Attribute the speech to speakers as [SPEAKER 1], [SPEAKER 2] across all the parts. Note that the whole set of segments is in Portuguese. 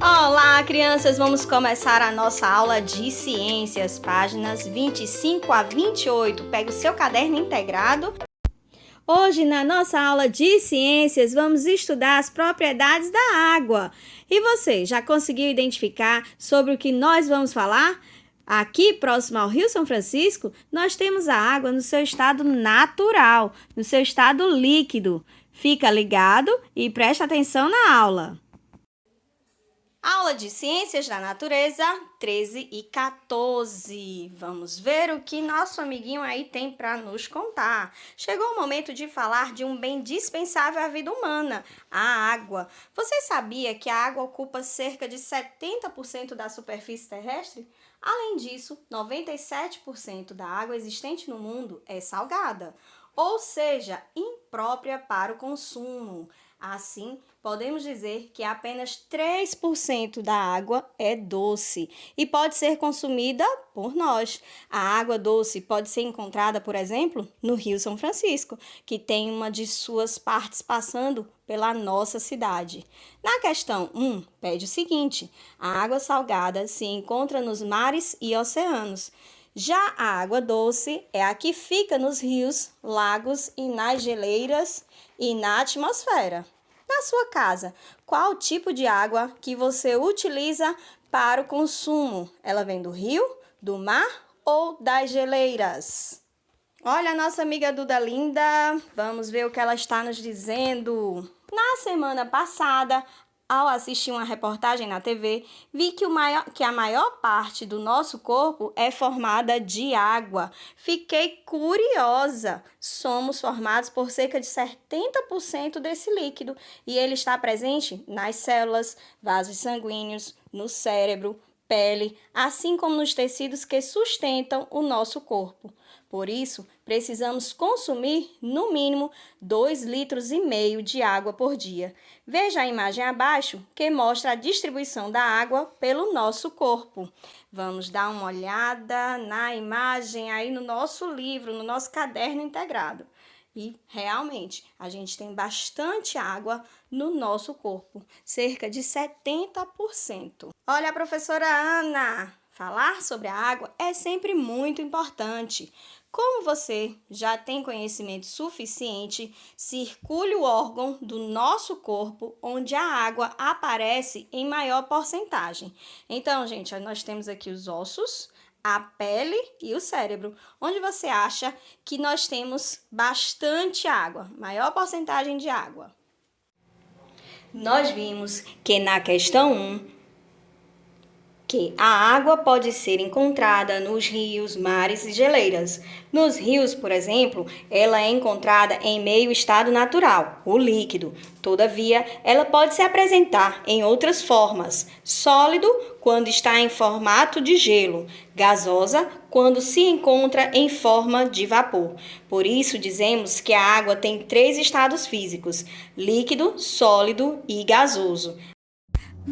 [SPEAKER 1] Olá, crianças! Vamos começar a nossa aula de ciências, páginas 25 a 28. Pega o seu caderno integrado. Hoje, na nossa aula de ciências, vamos estudar as propriedades da água. E você, já conseguiu identificar sobre o que nós vamos falar? Aqui, próximo ao Rio São Francisco, nós temos a água no seu estado natural, no seu estado líquido. Fica ligado e preste atenção na aula. Aula de Ciências da Natureza 13 e 14. Vamos ver o que nosso amiguinho aí tem para nos contar. Chegou o momento de falar de um bem dispensável à vida humana, a água. Você sabia que a água ocupa cerca de 70% da superfície terrestre? Além disso, 97% da água existente no mundo é salgada, ou seja, imprópria para o consumo. Assim, podemos dizer que apenas 3% da água é doce e pode ser consumida por nós. A água doce pode ser encontrada, por exemplo, no Rio São Francisco, que tem uma de suas partes passando pela nossa cidade. Na questão 1, pede o seguinte: a água salgada se encontra nos mares e oceanos. Já a água doce é a que fica nos rios, lagos e nas geleiras e na atmosfera. Na sua casa, qual tipo de água que você utiliza para o consumo? Ela vem do rio, do mar ou das geleiras? Olha a nossa amiga Duda linda, vamos ver o que ela está nos dizendo. Na semana passada, ao assistir uma reportagem na TV, vi que a maior parte do nosso corpo é formada de água. Fiquei curiosa. Somos formados por cerca de 70% desse líquido e ele está presente nas células, vasos sanguíneos, no cérebro, pele, assim como nos tecidos que sustentam o nosso corpo. Por isso, precisamos consumir, no mínimo, 2,5 litros de água por dia. Veja a imagem abaixo, que mostra a distribuição da água pelo nosso corpo. Vamos dar uma olhada na imagem aí no nosso livro, no nosso caderno integrado. E, realmente, a gente tem bastante água no nosso corpo, cerca de 70%. Olha a professora Ana! Falar sobre a água é sempre muito importante. Como você já tem conhecimento suficiente, circule o órgão do nosso corpo onde a água aparece em maior porcentagem. Então, gente, nós temos aqui os ossos, a pele e o cérebro, onde você acha que nós temos bastante água, maior porcentagem de água. Nós vimos que na questão 1, que a água pode ser encontrada nos rios, mares e geleiras. Nos rios, por exemplo, ela é encontrada em meio estado natural, o líquido. Todavia, ela pode se apresentar em outras formas. Sólido, quando está em formato de gelo. Gasosa, quando se encontra em forma de vapor. Por isso, dizemos que a água tem 3 estados físicos: líquido, sólido e gasoso.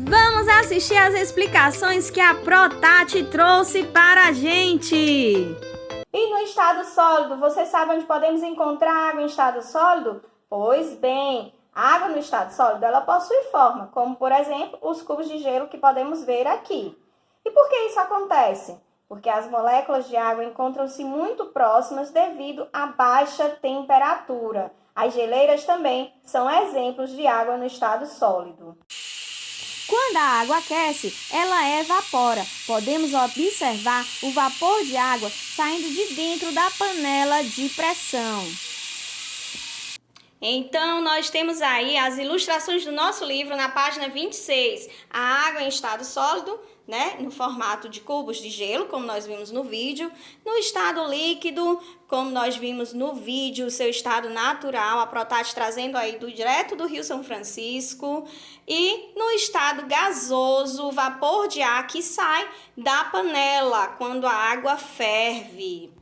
[SPEAKER 1] Vamos assistir às explicações que a ProTati trouxe para a gente. E no estado sólido, você sabe onde podemos encontrar água em estado sólido? Pois bem, a água no estado sólido, ela possui forma, como por exemplo, os cubos de gelo que podemos ver aqui. E por que isso acontece? Porque as moléculas de água encontram-se muito próximas devido à baixa temperatura. As geleiras também são exemplos de água no estado sólido. Quando a água aquece, ela evapora. Podemos observar o vapor de água saindo de dentro da panela de pressão. Então, nós temos aí as ilustrações do nosso livro na página 26. A água em estado sólido, no formato de cubos de gelo, como nós vimos no vídeo. No estado líquido, como nós vimos no vídeo, o seu estado natural, a ProTati trazendo aí direto do Rio São Francisco. E no estado gasoso, o vapor de ar que sai da panela quando a água ferve.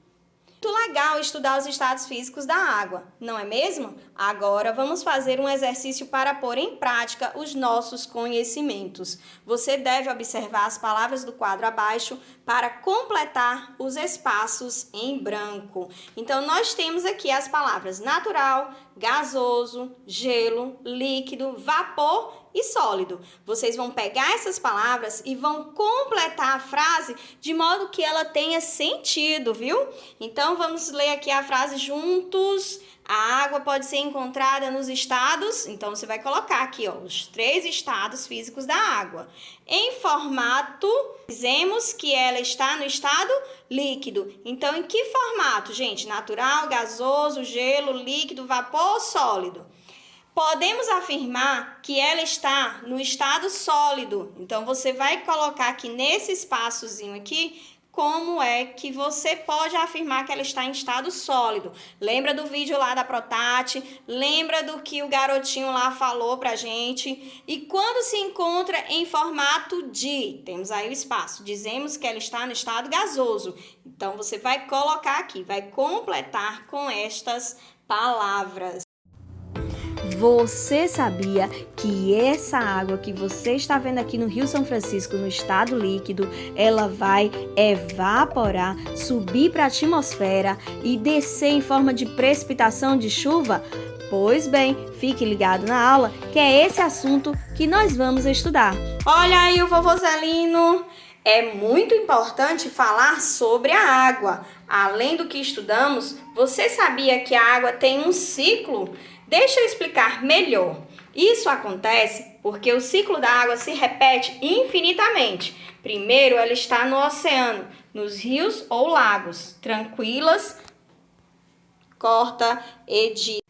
[SPEAKER 1] Muito legal estudar os estados físicos da água, não é mesmo? Agora vamos fazer um exercício para pôr em prática os nossos conhecimentos. Você deve observar as palavras do quadro abaixo para completar os espaços em branco. Então, nós temos aqui as palavras natural, gasoso, gelo, líquido, vapor e sólido. Vocês vão pegar essas palavras e vão completar a frase de modo que ela tenha sentido, viu? Então, vamos ler aqui a frase juntos. A água pode ser encontrada nos estados, então você vai colocar aqui, ó, os 3 estados físicos da água. Em formato, dizemos que ela está no estado líquido. Então, em que formato, gente? Natural, gasoso, gelo, líquido, vapor ou sólido? Podemos afirmar que ela está no estado sólido. Então, você vai colocar aqui nesse espaçozinho aqui como é que você pode afirmar que ela está em estado sólido. Lembra do vídeo lá da Protati? Lembra do que o garotinho lá falou pra gente? E quando se encontra em formato de, temos aí o espaço, dizemos que ela está no estado gasoso. Então, você vai colocar aqui, vai completar com estas palavras. Você sabia que essa água que você está vendo aqui no Rio São Francisco, no estado líquido, ela vai evaporar, subir para a atmosfera e descer em forma de precipitação de chuva? Pois bem, fique ligado na aula, que é esse assunto que nós vamos estudar. Olha aí o vovô Zelino! É muito importante falar sobre a água. Além do que estudamos, você sabia que a água tem um ciclo? Deixa eu explicar melhor. Isso acontece porque o ciclo da água se repete infinitamente. Primeiro, ela está no oceano, nos rios ou lagos, tranquilas, corta, edita.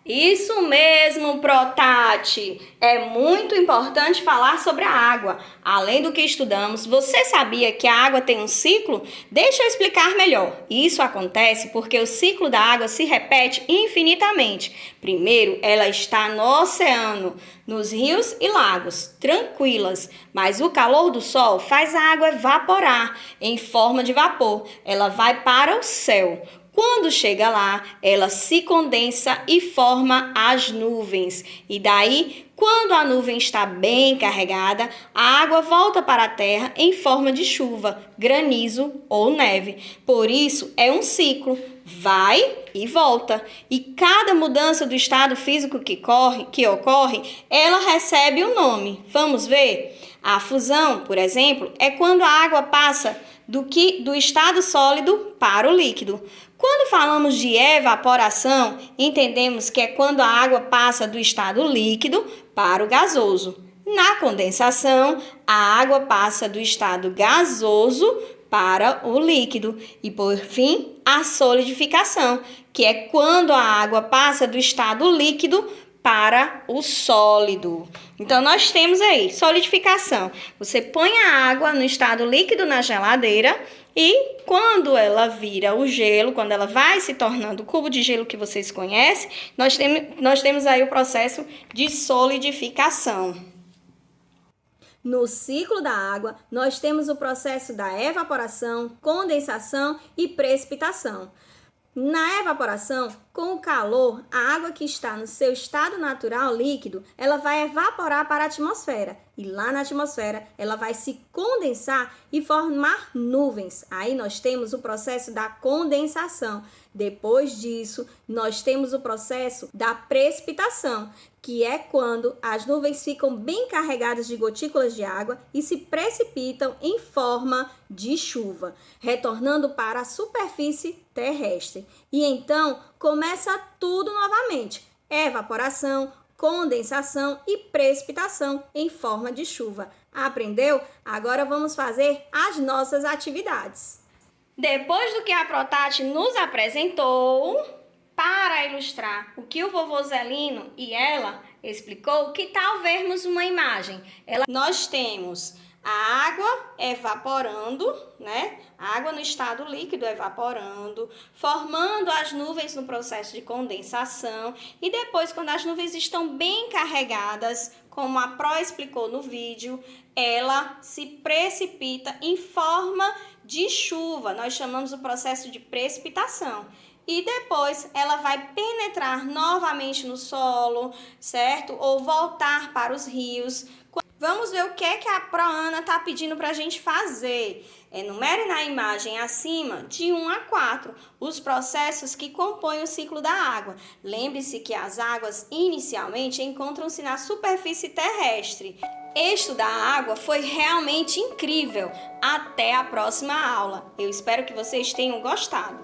[SPEAKER 1] Isso mesmo, Protati! É muito importante falar sobre a água. Além do que estudamos, você sabia que a água tem um ciclo? Deixa eu explicar melhor. Isso acontece porque o ciclo da água se repete infinitamente. Primeiro, ela está no oceano, nos rios e lagos, tranquilas, mas o calor do sol faz a água evaporar em forma de vapor. Ela vai para o céu. Quando chega lá, ela se condensa e forma as nuvens. E daí, quando a nuvem está bem carregada, a água volta para a terra em forma de chuva, granizo ou neve. Por isso, é um ciclo. Vai e volta. E cada mudança do estado físico que ocorre, ela recebe um nome. Vamos ver? A fusão, por exemplo, é quando a água passa do estado sólido para o líquido. Quando falamos de evaporação, entendemos que é quando a água passa do estado líquido para o gasoso. Na condensação, a água passa do estado gasoso para o líquido. E, por fim, a solidificação, que é quando a água passa do estado líquido para o sólido. Então, nós temos aí solidificação. Você põe a água no estado líquido na geladeira e quando ela vira o gelo, quando ela vai se tornando o cubo de gelo que vocês conhecem, nós temos aí o processo de solidificação. No ciclo da água, nós temos o processo da evaporação, condensação e precipitação. Na evaporação, com o calor, a água que está no seu estado natural líquido, ela vai evaporar para a atmosfera. E lá na atmosfera, ela vai se condensar e formar nuvens. Aí nós temos o processo da condensação. Depois disso, nós temos o processo da precipitação, que é quando as nuvens ficam bem carregadas de gotículas de água e se precipitam em forma de chuva, retornando para a superfície terrestre. E então, começa tudo novamente: evaporação, condensação e precipitação em forma de chuva. Aprendeu? Agora vamos fazer as nossas atividades. Depois do que a Protati nos apresentou, para ilustrar o que o vovô Zelino e ela explicou, que tal vermos uma imagem? Nós temos a água evaporando, né? A água no estado líquido evaporando, formando as nuvens no processo de condensação. E depois, quando as nuvens estão bem carregadas, como a Pro explicou no vídeo, ela se precipita em forma de chuva. Nós chamamos o processo de precipitação. E depois ela vai penetrar novamente no solo, certo? Ou voltar para os rios. Vamos ver o que é que a Proana está pedindo para a gente fazer. Enumere na imagem acima, de 1 a 4, os processos que compõem o ciclo da água. Lembre-se que as águas inicialmente encontram-se na superfície terrestre. Estudar a água foi realmente incrível. Até a próxima aula. Eu espero que vocês tenham gostado.